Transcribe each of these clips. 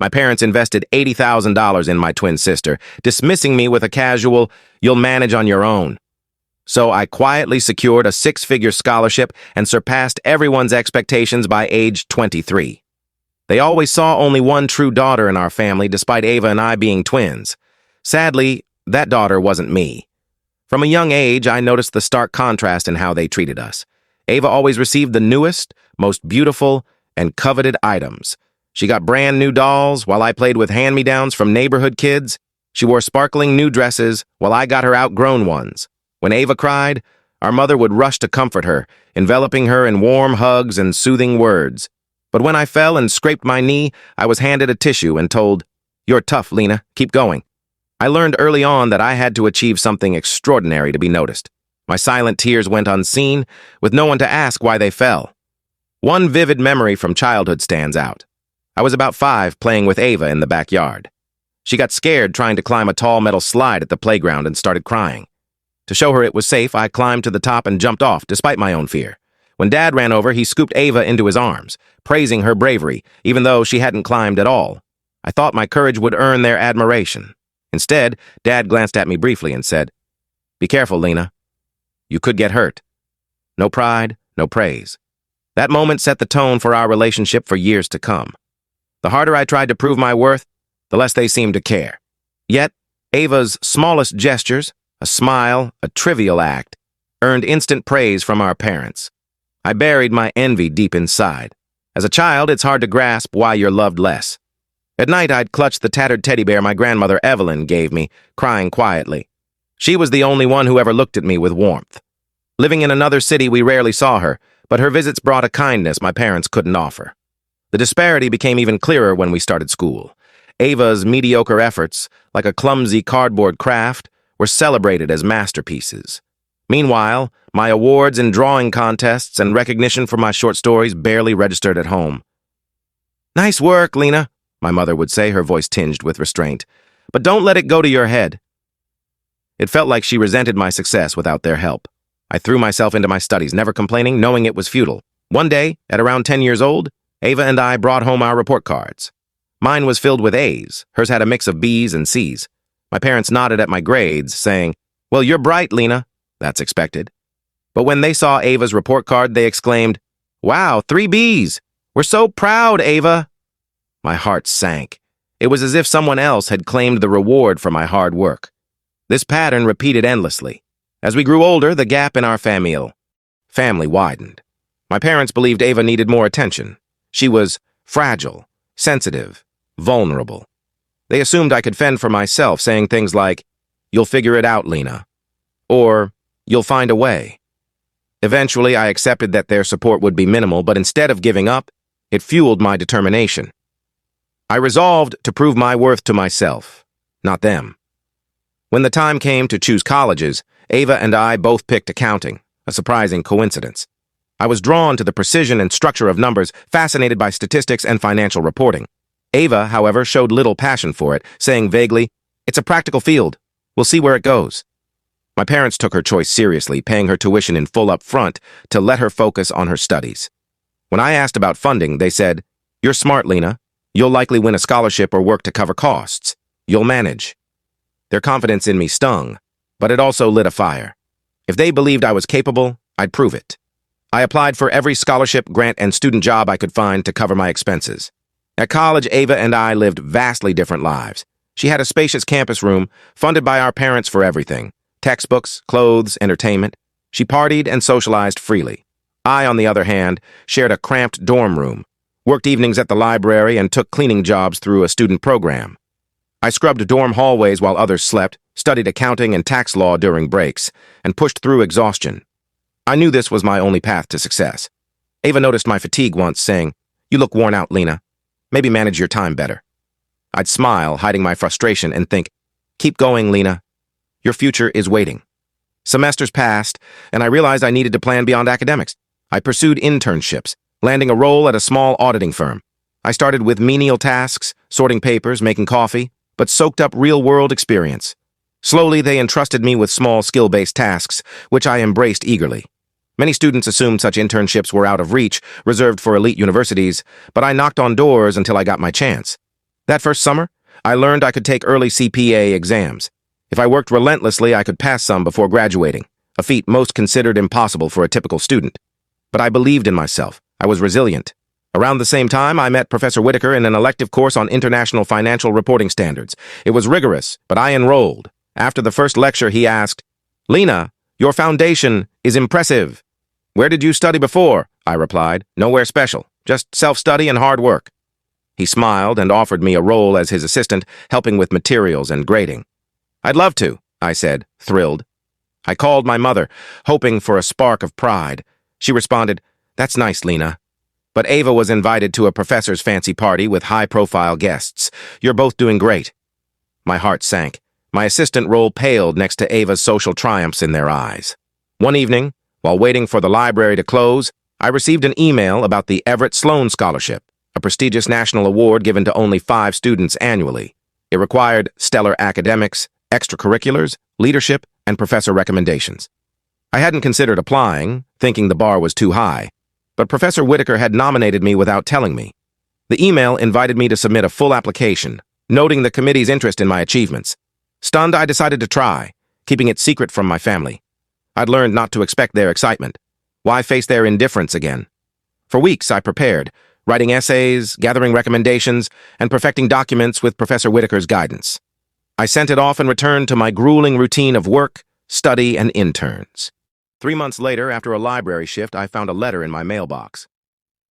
My parents invested $80,000 in my twin sister, dismissing me with a casual, "You'll manage on your own." So I quietly secured a six-figure scholarship and surpassed everyone's expectations by age 23. They always saw only one true daughter in our family, despite Ava and I being twins. Sadly, that daughter wasn't me. From a young age, I noticed the stark contrast in how they treated us. Ava always received the newest, most beautiful, and coveted items. She got brand new dolls while I played with hand-me-downs from neighborhood kids. She wore sparkling new dresses while I got her outgrown ones. When Ava cried, our mother would rush to comfort her, enveloping her in warm hugs and soothing words. But when I fell and scraped my knee, I was handed a tissue and told, "You're tough, Lena. Keep going." I learned early on that I had to achieve something extraordinary to be noticed. My silent tears went unseen, with no one to ask why they fell. One vivid memory from childhood stands out. I was about 5 playing with Ava in the backyard. She got scared trying to climb a tall metal slide at the playground and started crying. To show her it was safe, I climbed to the top and jumped off, despite my own fear. When Dad ran over, he scooped Ava into his arms, praising her bravery, even though she hadn't climbed at all. I thought my courage would earn their admiration. Instead, Dad glanced at me briefly and said, "Be careful, Lena. You could get hurt." No pride, no praise. That moment set the tone for our relationship for years to come. The harder I tried to prove my worth, the less they seemed to care. Yet, Ava's smallest gestures, a smile, a trivial act, earned instant praise from our parents. I buried my envy deep inside. As a child, it's hard to grasp why you're loved less. At night, I'd clutch the tattered teddy bear my grandmother Evelyn gave me, crying quietly. She was the only one who ever looked at me with warmth. Living in another city, we rarely saw her, but her visits brought a kindness my parents couldn't offer. The disparity became even clearer when we started school. Ava's mediocre efforts, like a clumsy cardboard craft, were celebrated as masterpieces. Meanwhile, my awards in drawing contests and recognition for my short stories barely registered at home. "Nice work, Lena," my mother would say, her voice tinged with restraint. "But don't let it go to your head." It felt like she resented my success without their help. I threw myself into my studies, never complaining, knowing it was futile. One day, at around 10 years old, Ava and I brought home our report cards. Mine was filled with A's. Hers had a mix of B's and C's. My parents nodded at my grades, saying, "Well, you're bright, Lena." That's expected. But when they saw Ava's report card, they exclaimed, "Wow, 3 B's! We're so proud, Ava!" My heart sank. It was as if someone else had claimed the reward for my hard work. This pattern repeated endlessly. As we grew older, the gap in our family widened. My parents believed Ava needed more attention. She was fragile, sensitive, vulnerable. They assumed I could fend for myself, saying things like, "You'll figure it out, Lena," or "You'll find a way." Eventually, I accepted that their support would be minimal, but instead of giving up, it fueled my determination. I resolved to prove my worth to myself, not them. When the time came to choose colleges, Ava and I both picked accounting, a surprising coincidence. I was drawn to the precision and structure of numbers, fascinated by statistics and financial reporting. Ava, however, showed little passion for it, saying vaguely, "It's a practical field. We'll see where it goes." My parents took her choice seriously, paying her tuition in full up front to let her focus on her studies. When I asked about funding, they said, "You're smart, Lena. You'll likely win a scholarship or work to cover costs. You'll manage." Their confidence in me stung, but it also lit a fire. If they believed I was capable, I'd prove it. I applied for every scholarship, grant, and student job I could find to cover my expenses. At college, Ava and I lived vastly different lives. She had a spacious campus room, funded by our parents for everything: textbooks, clothes, entertainment. She partied and socialized freely. I, on the other hand, shared a cramped dorm room, worked evenings at the library, and took cleaning jobs through a student program. I scrubbed dorm hallways while others slept, studied accounting and tax law during breaks, and pushed through exhaustion. I knew this was my only path to success. Ava noticed my fatigue once, saying, "You look worn out, Lena. Maybe manage your time better." I'd smile, hiding my frustration, and think, "Keep going, Lena. Your future is waiting." Semesters passed, and I realized I needed to plan beyond academics. I pursued internships, landing a role at a small auditing firm. I started with menial tasks, sorting papers, making coffee, but soaked up real-world experience. Slowly, they entrusted me with small skill-based tasks, which I embraced eagerly. Many students assumed such internships were out of reach, reserved for elite universities, but I knocked on doors until I got my chance. That first summer, I learned I could take early CPA exams. If I worked relentlessly, I could pass some before graduating, a feat most considered impossible for a typical student. But I believed in myself. I was resilient. Around the same time, I met Professor Whitaker in an elective course on international financial reporting standards. It was rigorous, but I enrolled. After the first lecture, he asked, "Lena, your foundation is impressive." "Where did you study before?" I replied. "Nowhere special, just self-study and hard work." He smiled and offered me a role as his assistant, helping with materials and grading. "I'd love to," I said, thrilled. I called my mother, hoping for a spark of pride. She responded, "That's nice, Lena. But Ava was invited to a professor's fancy party with high-profile guests. You're both doing great." My heart sank. My assistant role paled next to Ava's social triumphs in their eyes. One evening, while waiting for the library to close, I received an email about the Everett Sloan Scholarship, a prestigious national award given to only 5 students annually. It required stellar academics, extracurriculars, leadership, and professor recommendations. I hadn't considered applying, thinking the bar was too high, but Professor Whitaker had nominated me without telling me. The email invited me to submit a full application, noting the committee's interest in my achievements. Stunned, I decided to try, keeping it secret from my family. I'd learned not to expect their excitement. Why face their indifference again? For weeks, I prepared, writing essays, gathering recommendations, and perfecting documents with Professor Whitaker's guidance. I sent it off and returned to my grueling routine of work, study, and interns. 3 months later, after a library shift, I found a letter in my mailbox.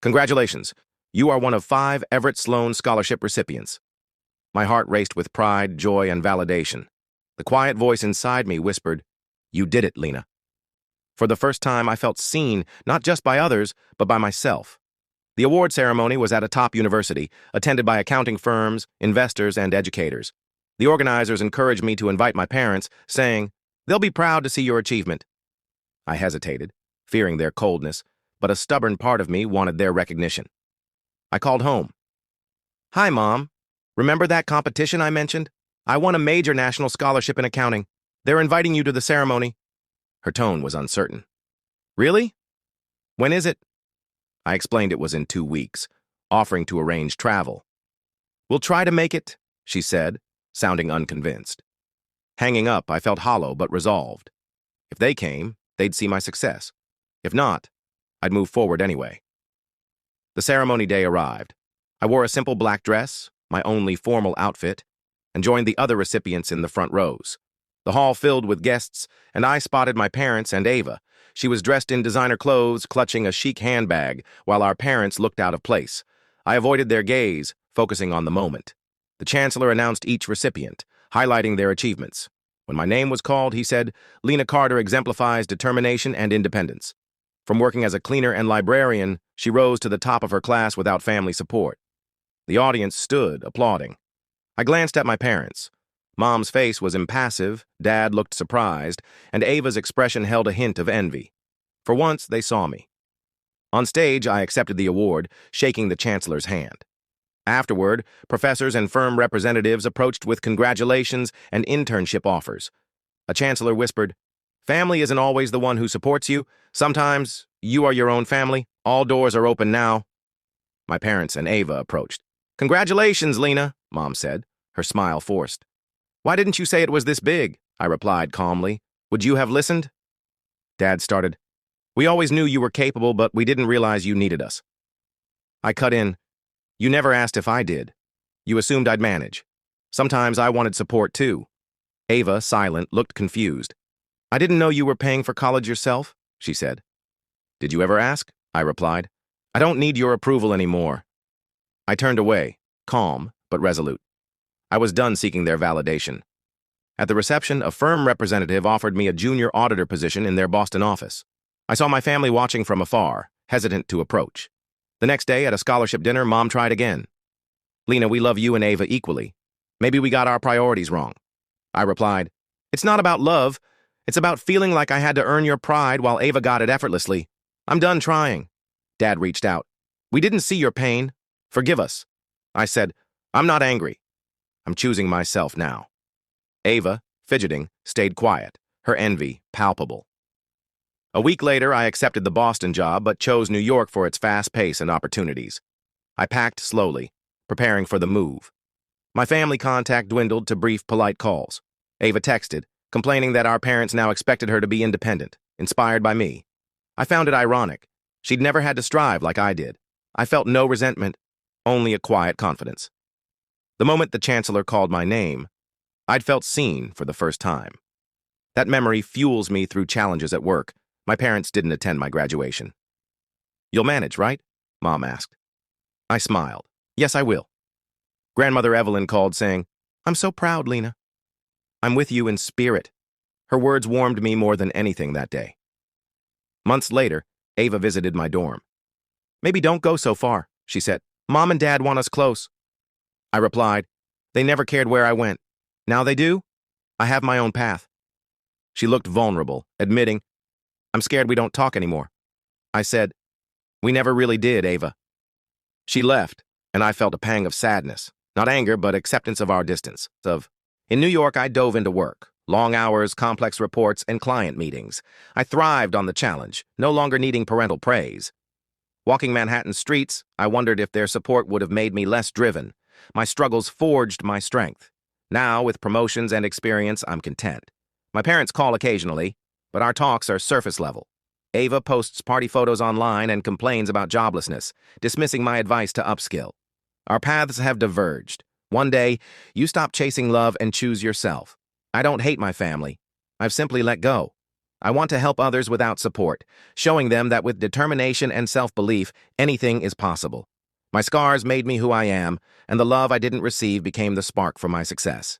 "Congratulations. You are one of 5 Everett Sloan Scholarship recipients." My heart raced with pride, joy, and validation. The quiet voice inside me whispered, "You did it, Lena." For the first time, I felt seen, not just by others, but by myself. The award ceremony was at a top university, attended by accounting firms, investors, and educators. The organizers encouraged me to invite my parents, saying, "They'll be proud to see your achievement." I hesitated, fearing their coldness, but a stubborn part of me wanted their recognition. I called home. "Hi, Mom. Remember that competition I mentioned? I won a major national scholarship in accounting. They're inviting you to the ceremony." Her tone was uncertain. "Really? When is it?" I explained it was in 2 weeks, offering to arrange travel. "We'll try to make it," she said, sounding unconvinced. Hanging up, I felt hollow but resolved. If they came, they'd see my success. If not, I'd move forward anyway. The ceremony day arrived. I wore a simple black dress, my only formal outfit, and joined the other recipients in the front rows. The hall filled with guests, and I spotted my parents and Ava. She was dressed in designer clothes, clutching a chic handbag, while our parents looked out of place. I avoided their gaze, focusing on the moment. The chancellor announced each recipient, highlighting their achievements. When my name was called, he said, "Lena Carter exemplifies determination and independence. From working as a cleaner and librarian, she rose to the top of her class without family support." The audience stood, applauding. I glanced at my parents. Mom's face was impassive, Dad looked surprised, and Ava's expression held a hint of envy. For once, they saw me. On stage, I accepted the award, shaking the chancellor's hand. Afterward, professors and firm representatives approached with congratulations and internship offers. A chancellor whispered, "Family isn't always the one who supports you. Sometimes you are your own family. All doors are open now." My parents and Ava approached. "Congratulations, Lena," Mom said, her smile forced. "Why didn't you say it was this big?" I replied calmly. "Would you have listened?" Dad started, "We always knew you were capable, but we didn't realize you needed us." I cut in, "You never asked if I did. You assumed I'd manage. Sometimes I wanted support too." Ava, silent, looked confused. "I didn't know you were paying for college yourself," she said. "Did you ever ask?" I replied. "I don't need your approval anymore." I turned away, calm but resolute. I was done seeking their validation. At the reception, a firm representative offered me a junior auditor position in their Boston office. I saw my family watching from afar, hesitant to approach. The next day, at a scholarship dinner, Mom tried again. "Lena, we love you and Ava equally. Maybe we got our priorities wrong." I replied, "It's not about love. It's about feeling like I had to earn your pride while Ava got it effortlessly. I'm done trying." Dad reached out. "We didn't see your pain. Forgive us." I said, "I'm not angry. I'm choosing myself now." Ava, fidgeting, stayed quiet, her envy palpable. A week later, I accepted the Boston job, but chose New York for its fast pace and opportunities. I packed slowly, preparing for the move. My family contact dwindled to brief, polite calls. Ava texted, complaining that our parents now expected her to be independent, inspired by me. I found it ironic. She'd never had to strive like I did. I felt no resentment, only a quiet confidence. The moment the chancellor called my name, I'd felt seen for the first time. That memory fuels me through challenges at work. My parents didn't attend my graduation. "You'll manage, right?" Mom asked. I smiled. "Yes, I will." Grandmother Evelyn called, saying, "I'm so proud, Lena." "I'm with you in spirit." Her words warmed me more than anything that day. Months later, Ava visited my dorm. "Maybe don't go so far," she said. "Mom and Dad want us close." I replied, "They never cared where I went. Now they do? I have my own path." She looked vulnerable, admitting, "I'm scared we don't talk anymore." I said, "We never really did, Ava." She left, and I felt a pang of sadness, not anger, but acceptance of our distance. In New York, I dove into work. Long hours, complex reports, and client meetings. I thrived on the challenge, no longer needing parental praise. Walking Manhattan streets, I wondered if their support would have made me less driven. My struggles forged my strength. Now, with promotions and experience, I'm content. My parents call occasionally, but our talks are surface level. Ava posts party photos online and complains about joblessness, dismissing my advice to upskill. Our paths have diverged. One day, you stop chasing love and choose yourself. I don't hate my family. I've simply let go. I want to help others without support, showing them that with determination and self-belief, anything is possible. My scars made me who I am, and the love I didn't receive became the spark for my success.